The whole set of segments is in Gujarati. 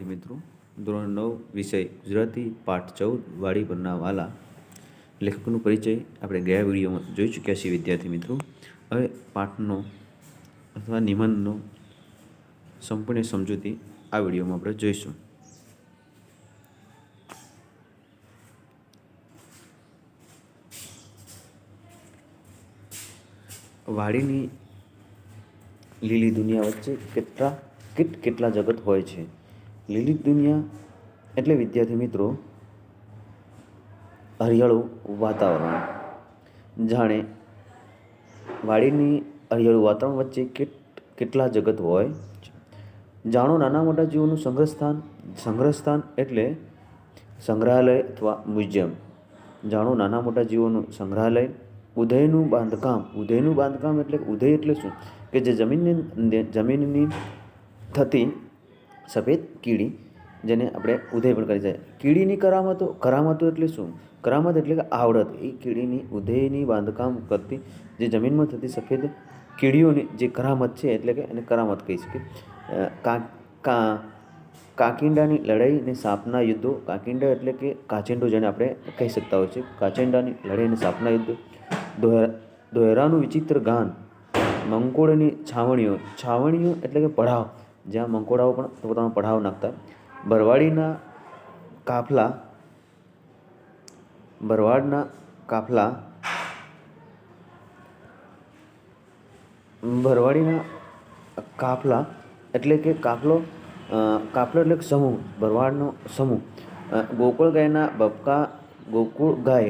મિત્રો, ધોરણ 9 વિષય ગુજરાતી પાઠ 14 વાડી પરના વાલા લેખકનો પરિચય આપણે ગયા વિડીયોમાં જોઈ ચૂક્યા છીએ વિદ્યાર્થી મિત્રો. હવે પાઠનો અથવા નિબંધનો સંપૂર્ણ સમજૂતી આ વિડીયોમાં આપણે જોઈશું. વાડીની લીલી દુનિયા વચ્ચે કેટલા જગત હોય છે. લીલી દુનિયા એટલે વિદ્યાર્થી મિત્રો હરિયાળું વાતાવરણ. જાણે વાડીની હરિયાળું વાતાવરણ વચ્ચે કેટલા જગત હોય છે. જાણો નાના મોટા જીવોનું સંગ્રહસ્થાન એટલે સંગ્રહાલય અથવા મ્યુઝિયમ. જાણો નાના મોટા જીવોનું સંગ્રહાલય. ઉદયનું બાંધકામ એટલે ઉદય એટલે શું કે જે જમીનની થતી સફેદ કીડી, જેને આપણે ઉદય પણ કરી જાય. કીડીની કરામતો એટલે શું? કરામત એટલે કે આવડત. એ કીડીની ઉદયની બાંધકામ કરતી જે જમીનમાં થતી સફેદ કીડીઓની જે કરામત છે એટલે કે એને કરામત કહી શકીએ. કાંચિંડાની લડાઈ અને સાપના યુદ્ધો. કાંચિંડા એટલે કે કાચિંડો જેને આપણે કહી શકતા હોય છે. કાંચિંડાની લડાઈ અને સાપના યુદ્ધો. દોયરાનું વિચિત્ર ગાન. મંકોડની છાવણીઓ એટલે કે પડાવ, જ્યાં મંકોડાઓ પણ પોતાનો પડાવ નાખતા. ભરવાડના કાફલા એટલે કે કાફલો એટલે સમૂહ, ભરવાડનો સમૂહ. ગોકુળ ગાયના ભપકા. ગોકુળ ગાય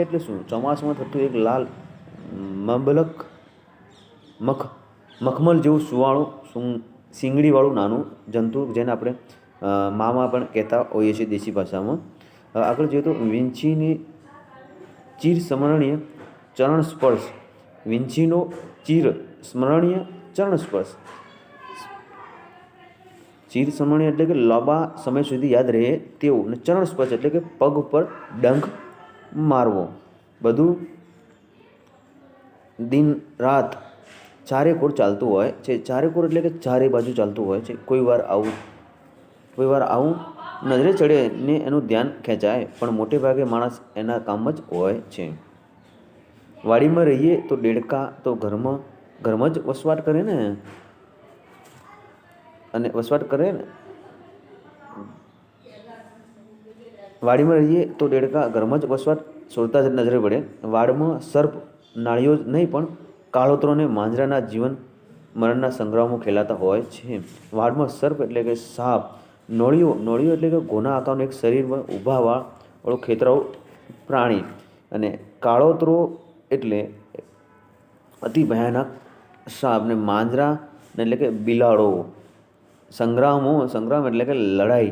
એટલે શું? ચોમાસામાં થતું એક લાલ મખમલ જેવું સુવાળું શીંગડીવાળું નાનું જંતુ, જેને આપણે મામા પણ કહેતા હોઈએ છીએ દેશી ભાષામાં. આગળ જોઈએ તો વીંછીની ચિરસ્મરણીય ચરણ સ્પર્શ. વીંછીનો ચિરસ્મરણીય ચરણ સ્પર્શ. ચિરસ્મરણીય એટલે કે લાંબા સમય સુધી યાદ રહે તેવું, અને ચરણ સ્પર્શ એટલે કે પગ ઉપર ડંખ મારવો. બધું દિન રાત ચારેકોર ચાલતું હોય છે. ચારેકોર એટલે કે ચારે બાજુ ચાલતું હોય છે. કોઈ વાર આવું નજરે ચડે ને એનું ધ્યાન ખેંચાય, પણ મોટે ભાગે માણસ એના કામ જ હોય છે. વાડીમાં રહીએ તો દેડકા તો ઘરમાં જ વસવાટ કરે ને. વાડીમાં રહીએ તો દેડકા ઘરમાં જ વસવાટ છોડતા જ નજરે પડે. વાડમાં સર્પ નાળીઓ જ નહીં પણ કાળોતરો અને માંજરાના જીવન મરણના સંગ્રામો ખેલાતા હોય છે. વાડમાં સર્પ એટલે કે સાપ. નોળિયો એટલે કે ઘોના આકારનું એક શરીરમાં ઊભા વાળું ખેતરાવું પ્રાણી. અને કાળોતરો એટલે અતિ ભયાનક સાપ. ને માંજરા એટલે કે બિલાડો. સંગ્રામ એટલે કે લડાઈ.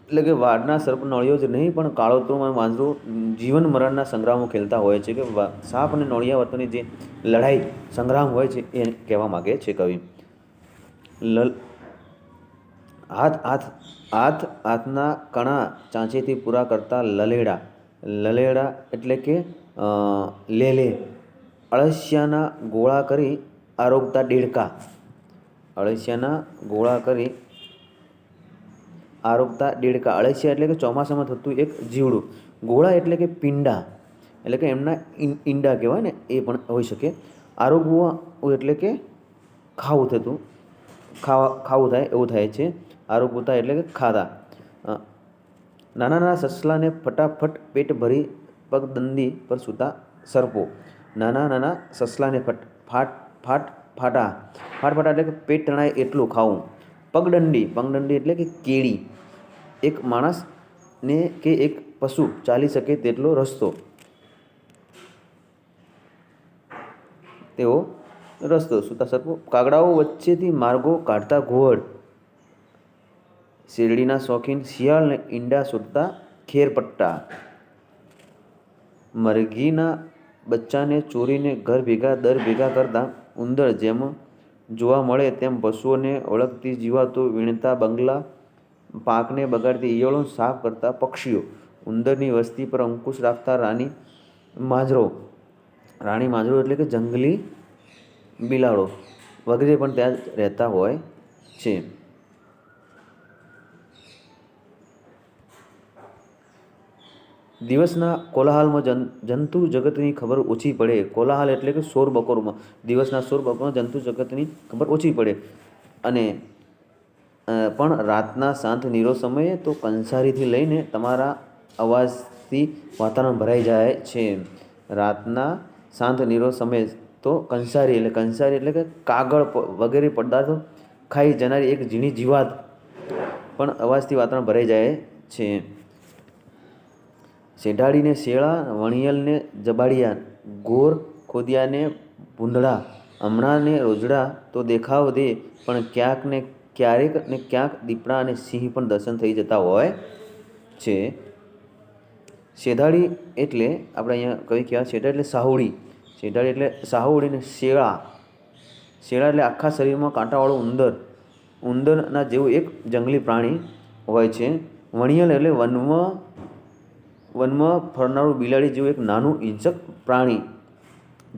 એટલે કે વાડના સર્પ નોળિયો જ નહીં પણ કાળોતરોમાં માંજરો જીવન મરણના સંગ્રામો ખેલતા હોય છે. કે સાપ અને નોળિયા વચ્ચેની જે લડાઈ સંગ્રામ હોય છે એ કહેવા માગે છે કવિ. હાથના કણા ચાંચેથી પૂરા કરતા લલેડા એટલે કે લેલે. અળસિયાના ગોળા કરી આરોગતા દેડકા. અળસિયા એટલે કે ચોમાસામાં થતું એક જીવડું. ગોળા એટલે કે પીંડા, એટલે કે એમના ઈંડા કહેવાય ને, એ પણ હોઈ શકે. આરોગવું એટલે કે ખાવું થાય એવું થાય છે. આરોગતા એટલે કે ખાધા. નાના સસલાને ફટાફટ પેટ ભરી પગદંડી પર સૂતા સર્પો. નાના સસલાને ફાટા એટલે કે પેટ તણાય એટલું ખાવું. પગદંડી એટલે કે કેડી. એક માણસ ને કે એક પશુ ચાલી શકે તેટલો રસ્તો સૂતા સર્પો. કાગડાઓ વચ્ચેથી માર્ગો કાઢતા ઘુવડ. શેરડીના શોખીન શિયાળને ઈંડા શોધતા ખેરપટ્ટા. મરઘીના બચ્ચાને ચોરીને દર ભેગા કરતા ઉંદર. જેમ જોવા મળે તેમ પશુઓને ઓળખતી જીવાતો વીણતા બંગલા. પાકને બગાડતી ઈયળો સાફ કરતા પક્ષીઓ. ઉંદરની વસ્તી પર અંકુશ રાખતા રાણી માંજરો એટલે કે જંગલી બિલાડો વગેરે પણ ત્યાં રહેતા હોય છે. દિવસના કોલાહલમાં જંતુ જગતની ખબર ઓછી પડે. કોલાહલ એટલે કે શોર બકોરમાં, દિવસના શોર બકોરમાં જંતુ જગતની ખબર ઓછી પડે. અને પણ રાતના શાંત નીરો સમયે તો કંસારીથી લઈને તમારા અવાજથી વાતાવરણ ભરાઈ જાય છે. રાતના શાંત નીરો સમયે તો કંસારી એટલે કે કાગળ વગેરે પદાર્થો ખાઈ જનારી એક ઝીણી જીવાત પણ અવાજથી વાતાવરણ ભરાઈ જાય છે. શેઢાડીને શેળા, વણિયલને જબાડિયા, ગોર ખોદિયાને ભૂંડળા, હમણાંને રોજડા તો દેખાવ દે, પણ ક્યાંક ને ક્યારેક ને ક્યાંક દીપડા અને સિંહ પણ દર્શન થઈ જતા હોય છે. શેઢાડી એટલે આપણે અહીંયા કઈ કહેવાય, શેઢાડી એટલે સાહુડી, શેઢાડી એટલે સાહુડી ને શેળા, શેળા એટલે આખા શરીરમાં કાંટાવાળું ઉંદરના જેવું એક જંગલી પ્રાણી હોય છે. વણિયલ એટલે વનમાં ફરનારું બિલાડી જેવું એક નાનું હિંસક પ્રાણી.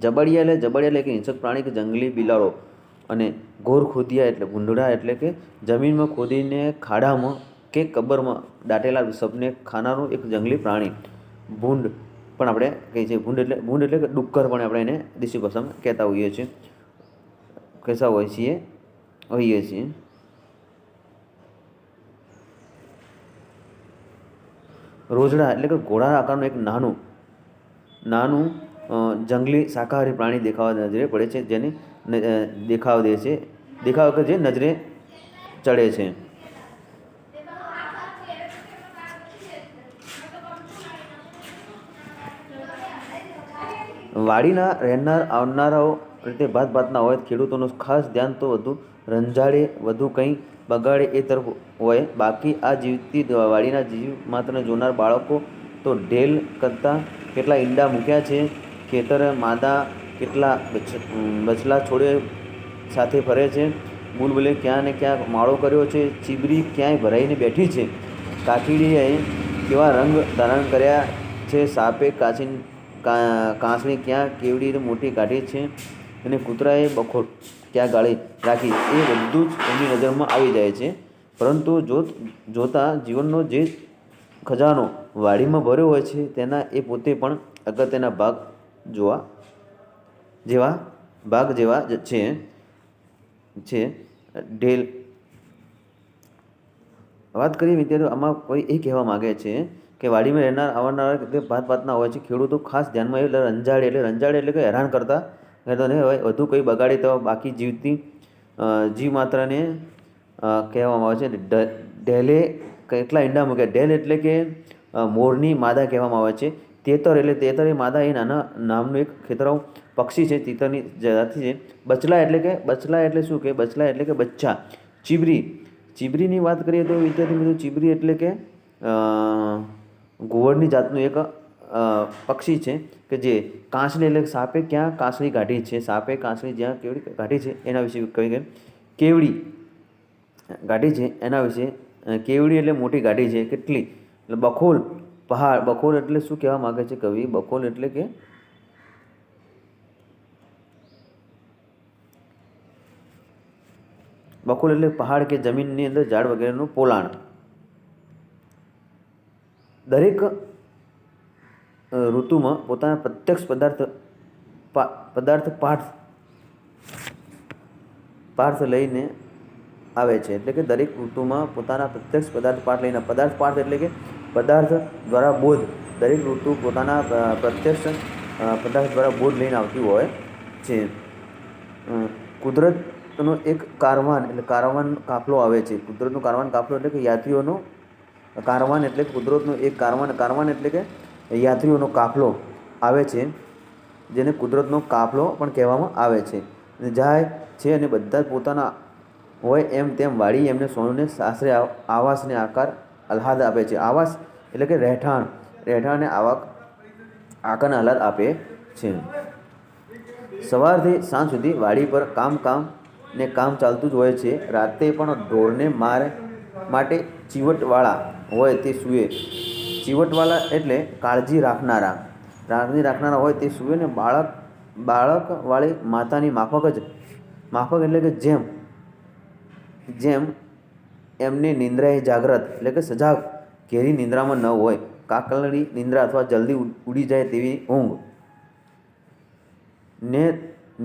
જબાડિયા એટલે એક હિંસક પ્રાણી કે જંગલી બિલાડો. અને ગોર ખોદિયા એટલે ભૂંડળા એટલે કે જમીનમાં ખોદીને ખાડામાં કે કબરમાં દાટેલા સપને ખાનારું એક જંગલી પ્રાણી. ભૂંડ પણ આપણે કહીએ છીએ, ભૂંડ એટલે કે ડુક્કર પણ આપણે એને દેશી ભાષામાં કહેતા હોઈએ છીએ. રોજડા એટલે કે ઘોડા આકારનું એક નાનું જંગલી શાકાહારી પ્રાણી દેખાવા નજરે પડે છે, જેને દેખાવ કે જે નજરે ચડે છે. વાડીના રહેનાર આવનારાઓ રીતે ભાતના હોય. ખેડૂતોનું ખાસ ધ્યાન તો વધુ રંજાડે વધુ કંઈ બગાડે એ તરફ હોય. બાકી આ જીવતી વાડીના જીવ માત્ર જોનાર બાળકો તો ઢેલ કરતાં કેટલા ઈંડા મૂક્યા છે, ખેતર માદા કેટલા બચલા છોડે સાથે ફરે છે, બુલબુલે ક્યાં ને ક્યાં માળો કર્યો છે, ચીબરી ક્યાંય ભરાઈને બેઠી છે, કાકડીએ કેવા રંગ ધારણ કર્યા છે, સાપે કાંસળી ક્યાં કેવડી મોટી કાઢી છે, અને કૂતરાએ બખોલ ક્યાં ગાળી રાખી, એ બધું જ એમની નજરમાં આવી જાય છે. પરંતુ જોતા જીવનનો જે ખજાનો વાડીમાં ભર્યો હોય છે, તેના એ પોતે પણ અગત્યના ભાગ જેવા છે. ઢેલ વાત કરીએ વિદ્યાર્થીઓ, આમાં કોઈ એ કહેવા માગે છે કે વાડીમાં રહેનાર અવારનવાર ભાતના હોય છે. ખેડૂતો ખાસ ધ્યાનમાં એટલે રંજાડે એટલે કે હેરાન કરતા નહીં હોય, વધુ કંઈ બગાડે તો બાકી જીવ માત્રને કહેવામાં આવે છે. ઢેલે કેટલા ઈંડા મૂક્યા, ઢેલ એટલે કે મોરની માદા કહેવામાં આવે છે. તેતર એ માદા એ નાના નામનું એક ખેતરાઉ પક્ષી છે, તીતરની જાતિ છે. બચલા એટલે શું કે બચલા એટલે કે બચ્ચા. ચીબરીની વાત કરીએ તો વિદ્યાર્થી મિત્રો, ચીબરી એટલે કે ઘુવડની જાતનું એક પક્ષી છે કે જે કાંસળી એટલે સાપે ક્યાં કાંસળી કાઢી છે, સાપે કાંસળી જ્યાં કેવડી કાઢી છે એના વિશે કહી. કેવડી ગાઢી છે એના વિશે, કેવડી એટલે મોટી ગાઢી છે કેટલી. એટલે બખોલ પહાડ, બખોલ એટલે શું કહેવા માગે છે કવિ, બખોલ એટલે કે પહાડ કે જમીનની અંદર ઝાડ વગેરેનું પોલાણ. દરેક ઋતુમાં પોતાના પ્રત્યક્ષ પદાર્થ પાર્થ લઈને આવે છે. એટલે કે દરેક ઋતુમાં પોતાના પ્રત્યક્ષ પાઠ લઈને, પાર્થ એટલે કે પદાર્થ દ્વારા બોધ. દરેક ઋતુ પોતાના પ્રત્યક્ષ પદાર્થ દ્વારા બોધ લઈને આવતી હોય છે. કુદરતનો એક કારવાન કાફલો આવે છે. કુદરતનો કારવાન કાફલો એટલે કે યાત્રીઓનો કારવાન એટલે કુદરતનો એક કારવાન એટલે કે યાત્રીઓનો કાફલો આવે છે, જેને કુદરતનો કાફલો પણ કહેવામાં આવે છે. જાય છે અને બધા જ પોતાના હોય એમ તેમ વાળી એમને સોનુને સાસરે આવાસને આકાર આહલાદ આપે છે. આવાસ એટલે કે રહેઠાણને આકારને આહલાદ આપે છે. સવારથી સાંજ સુધી વાડી પર કામ ચાલતું જ હોય છે. રાતે પણ ઢોરને માટે ચીવટવાળા હોય તે સૂવે. ચીવટવાળા એટલે કાળજી રાખનારા હોય તે સૂવે ને બાળકવાળી માતાની માફક એટલે કે જેમ એમને નિંદ્રાએ જાગ્રત એટલે કે સજાગ ઘેરી નિંદ્રામાં ન હોય. કાકલની નિંદ્રા અથવા જલ્દી ઉડી જાય તેવી ઊંઘ.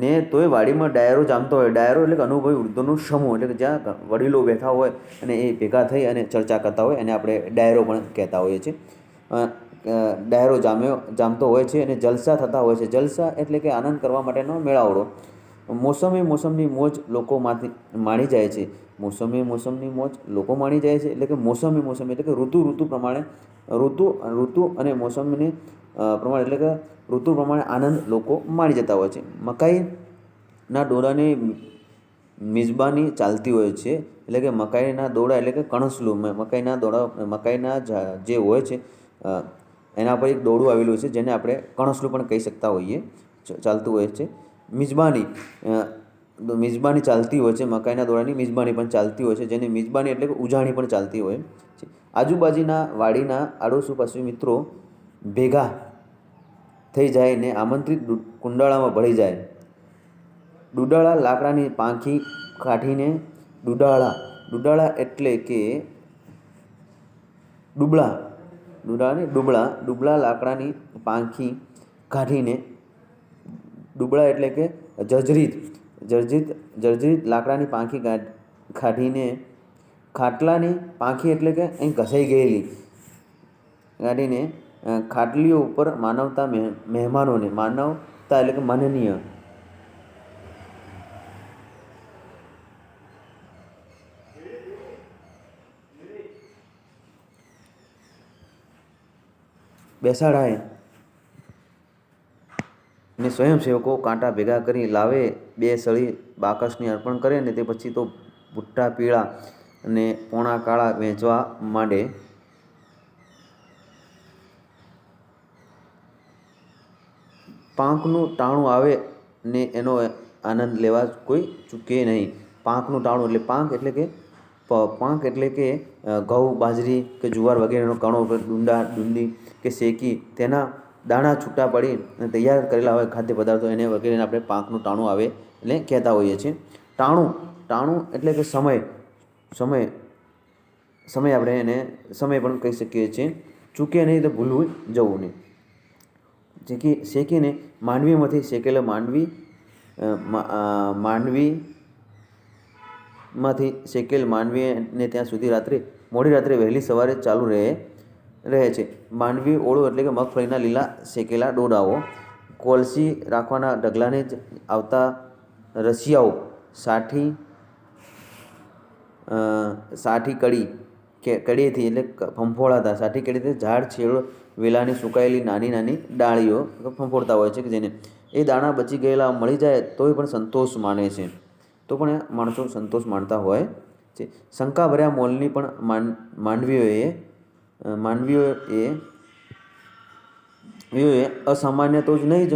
ને તોય વાડીમાં ડાયરો જામતો હોય. ડાયરો એટલે કે અનુભવી વૃદ્ધોનું સમૂહ, એટલે કે જ્યાં વડીલો બેઠા હોય અને એ ભેગા થઈ અને ચર્ચા કરતા હોય, અને આપણે ડાયરો પણ કહેતા હોઈએ છીએ. ડાયરો જામતો હોય છે અને જલસા થતા હોય છે. જલસા એટલે કે આનંદ કરવા માટેનો મેળાવડો. મોસમની મોજ લોકો માણી જાય છે. મોસમની મોજ લોકો માણી જાય છે એટલે કે મોસમી એટલે કે ઋતુ પ્રમાણે ઋતુ અને મોસમની પ્રમાણે એટલે કે ઋતુ પ્રમાણે આનંદ લોકો માણી જતા હોય છે. મકાઈના ડોડાની મિજબાની ચાલતી હોય છે. એટલે કે મકાઈના દોડા એટલે કે કણસલું. મકાઈના જે હોય છે એના પર એક દોડું આવેલું હોય છે, જેને આપણે કણસલું પણ કહી શકતા હોઈએ, ચાલતું હોય છે. મિજબાની ચાલતી હોય છે. મકાઈના દોડાની મિજબાની પણ ચાલતી હોય છે, જેની મિજબાની એટલે કે ઉજાણી પણ ચાલતી હોય છે. આજુબાજુના વાડીના આડોશી પાડોશી મિત્રો ભેગા થઈ જાય ને આમંત્રિત કુંડાળામાં ભળી જાય. ડુડાળા લાકડાની પાંખી કાઢીને ડુડાળા એટલે કે દુબળા લાકડાની પાંખી કાઢીને, દુબળા એટલે કે જર્જરિત લાકડાની પાંખી કાઢીને, ખાટલાની પાંખી એટલે કે અહીં ઘસાઈ ગયેલી કાઢીને ખાટલીઓ ઉપર મહેમાનોને માનવતા એટલે કે માનનીય બેસાડાય ને સ્વયંસેવકો કાંટા ભેગા કરી લાવે. 2 સળી બાકસની અર્પણ કરે ને તે પછી તો ભૂટ્ટા પીળા અને પોણા કાળા વેચવા માંડે. પાંખનું ટાણું આવે ને એનો આનંદ લેવા કોઈ ચૂકે નહીં. પાંખનું ટાણું એટલે પાંખ એટલે કે ઘઉં, બાજરી કે જુવાર વગેરેનો કણો ડુંડી કે શેકી તેના દાણા છૂટા પડી અને તૈયાર કરેલા હોય ખાદ્ય પદાર્થો, એને વગેરેને આપણે પાંખનું ટાણું આવે એટલે કહેતા હોઈએ છીએ. ટાણું એટલે કે સમય આપણે એને સમય પણ કહી શકીએ છીએ. ચૂકે નહીં તો ભૂલવું જવું નહીં. શેકીને માંડવીમાંથી શેકેલા માંડવીમાંથી શેકેલ માંડવીને ત્યાં સુધી મોડી રાત્રે વહેલી સવારે ચાલુ રહે છે. માંડવી ઓળો એટલે કે મગફળીના લીલા શેકેલા ડોડાઓ. કોલસી રાખવાના ઢગલાને જ આવતા રસિયાઓ સાઠી કડીએથી એટલે ફંફોળાતા. સાઠી કડીએથી ઝાડ છેડો વેલાની સુકાયેલી નાની ડાળીઓ ફંફોળતા હોય છે, કે જેને એ દાણા બચી ગયેલા મળી જાય તોય પણ સંતોષ માને છે. તો પણ માણસો સંતોષ માણતા હોય છે. શંકાભર્યા મોલની પણ માંડવીઓએ અસામાન્ય તો જ નહીં જ,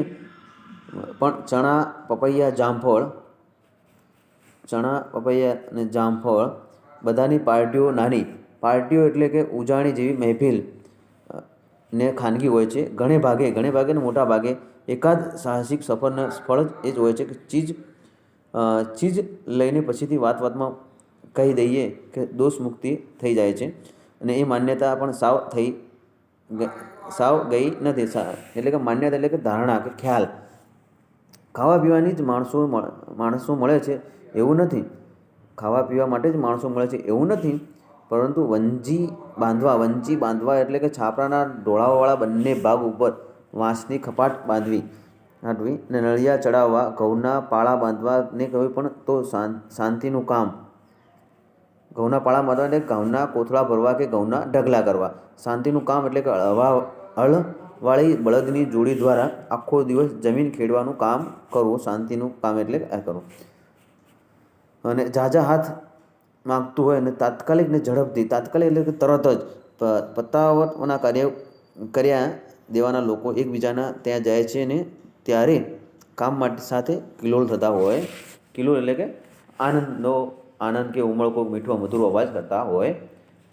પણ ચણા, પપૈયા, જામફળ બધાની નાની પાર્ટીઓ એટલે કે ઉજાણી જેવી મહેફિલ ને ખાનગી હોય છે. ઘણે ભાગે ને મોટા ભાગે એકાદ સાહસિક સફરના ફળ જ એ જ હોય છે કે ચીજ લઈને પછીથી વાતમાં કહી દઈએ કે દોષ મુક્તિ થઈ જાય છે. અને એ માન્યતા પણ સાવ ગઈ નથી. એટલે કે માન્યતા એટલે કે ધારણા કે ખ્યાલ. ખાવા પીવાની જ માણસો મળે છે એવું નથી. ખાવા પીવા માટે જ માણસો મળે છે એવું નથી, પરંતુ વંચી બાંધવા એટલે કે છાપરાના ઢોળાવવાળા બંને ભાગ ઉપર વાંસની ખપાટ બાંધવી ને નળિયા ચડાવવા, ઘઉંના પાળા બાંધવા ને કોઈ પણ તો શાંતિનું કામ. ઘઉંના પાળા બાંધવા એટલે ઘઉંના કોથળા ભરવા કે ઘઉંના ઢગલા કરવા. શાંતિનું કામ એટલે કે હળવાળી બળદની જોડી દ્વારા આખો દિવસ જમીન ખેડવાનું કામ કરવું. શાંતિનું કામ એટલે કરવું. અને ઝાઝા હાથ માગતું હોય અને તાત્કાલિક એટલે કે તરત જ પતાવટના કાર્ય કર્યા દેવાના લોકો એકબીજાના ત્યાં જાય છે ને ત્યારે કામ માટે સાથે કિલોલ થતા હોય. કિલોલ એટલે કે આનંદ કે ઉમળકો મીઠો મધુર અવાજ કરતા હોય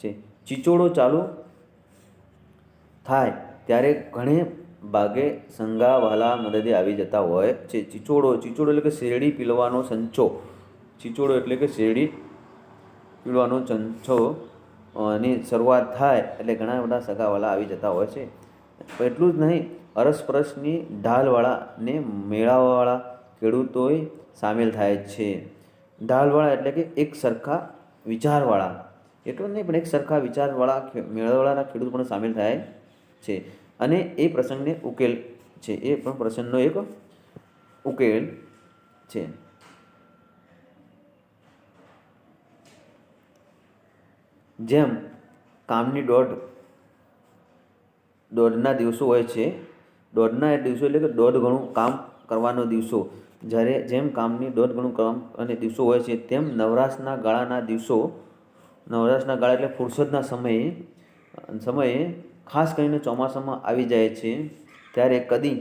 છે. ચીચોડો ચાલુ થાય ત્યારે ઘણે ભાગે સંગાવાલા મદદે આવી જતા હોય છે. ચીચોડો એટલે કે શેરડી પીલવાનો સંચો. ચીચોડો એટલે કે શેરડી પીળવાનો સંચો ની શરૂઆત થાય એટલે ઘણા બધા સગાવાલા આવી જતા હોય છે. એટલું જ નહીં, અરસપરસની ઢાલવાળા ને મેળાવાળા ખેડૂતોય સામેલ થાય છે. ઢાલવાળા એટલે કે એક સરખા વિચારવાળા, એટલું જ નહીં પણ એક સરખા વિચારવાળા મેળાવાળાના ખેડૂત પણ સામેલ થાય છે અને એ પ્રસંગને ઉકેલ છે. એ પણ પ્રસંગનો એક ઉકેલ છે. જેમ કામની દોઢના દિવસો હોય છે, દોઢના દિવસો એટલે કે દોઢ ગણું કામ કરવાનો દિવસો, જ્યારે જેમ કામની દોઢ ગણું કામ અને દિવસો હોય છે, તેમ નવરાશના ગાળા એટલે ફુરસદના સમયે ખાસ કરીને ચોમાસામાં આવી જાય છે. ત્યારે કદી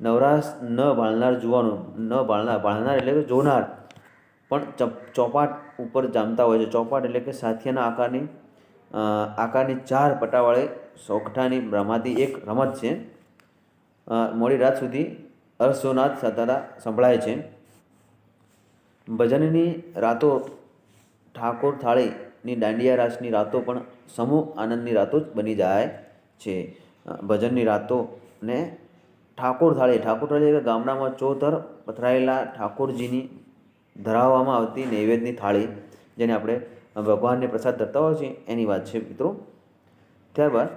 નવરાશ ન ભાળનાર એટલે કે જોનાર પણ ચોપાટ ઉપર જામતા હોય છે. ચોપાટ એટલે કે સાથિયાના આકારની 4 પટ્ટાવાળી સોગઠાની રમાતી એક રમત છે. મોડી રાત સુધી હર્ષોનાદ થતા સંભળાય છે. ભજનની રાતો, ઠાકોર થાળીની દાંડિયા રાસની રાતો પણ સમૂહ આનંદની રાતો જ બની જાય છે. ભજનની રાતો ને ઠાકોર થાળી એટલે ગામડામાં ચોતર પથરાયેલા ઠાકોરજીની ધરાવવામાં આવતી નૈવેદ્યની થાળી, જેને આપણે ભગવાનને પ્રસાદ ધરતા હોય છે, એની વાત છે મિત્રો. ત્યારબાદ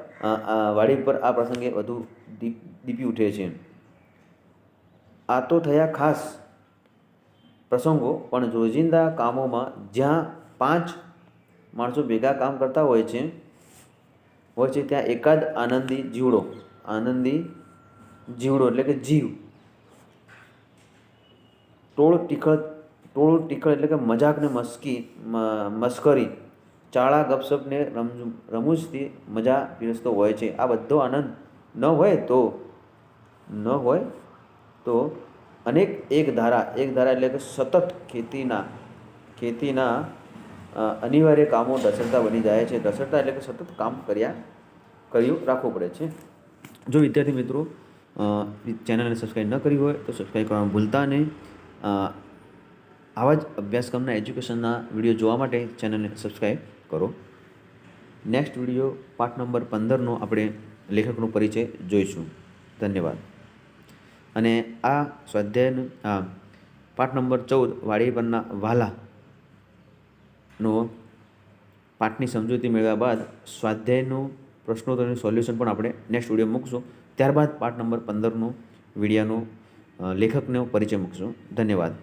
વાડી પર આ પ્રસંગે વધુ દીપી ઉઠે છે. આ તો થયા ખાસ પ્રસંગો, પણ રોજિંદા કામોમાં જ્યાં 5 માણસો ભેગા કામ કરતા હોય છે ત્યાં એકાદ આનંદી જીવડો એટલે કે જીવ, ટોળ ટીખળ એટલે કે મજાક ને મસ્કરી, ચાળા ગપસપ ને રમૂજથી મજા પીરસતો હોય છે. આ બધો આનંદ ન હોય તો અનેક એક ધારા એટલે કે સતત ખેતીના અનિવાર્ય કામો દસરતા બની જાય છે. દસરતા એટલે કે સતત કામ કર્યું રાખવું પડે છે. જો વિદ્યાર્થી મિત્રો ચેનલને સબસ્ક્રાઈબ ન કરી હોય તો સબસ્ક્રાઈબ કરવાનું ભૂલતા નહીં. આવા જ અભ્યાસક્રમના એજ્યુકેશનના વિડીયો જોવા માટે ચેનલને સબસ્ક્રાઈબ કરો. નેક્સ્ટ વિડીયો પાઠ નંબર 15નો આપણે લેખકનો પરિચય જોઈશું. ધન્યવાદ. અને આ સ્વાધ્યાયનું પાઠ નંબર 14 વાડી પરના વાલાનો પાઠની સમજૂતી મેળવ્યા બાદ સ્વાધ્યાયનું પ્રશ્નોત્તરનું સોલ્યુશન પણ આપણે નેક્સ્ટ વિડીયો મૂકશું. ત્યારબાદ પાઠ નંબર 15નો વિડીયોનો લેખકનો પરિચય મૂકશું. ધન્યવાદ.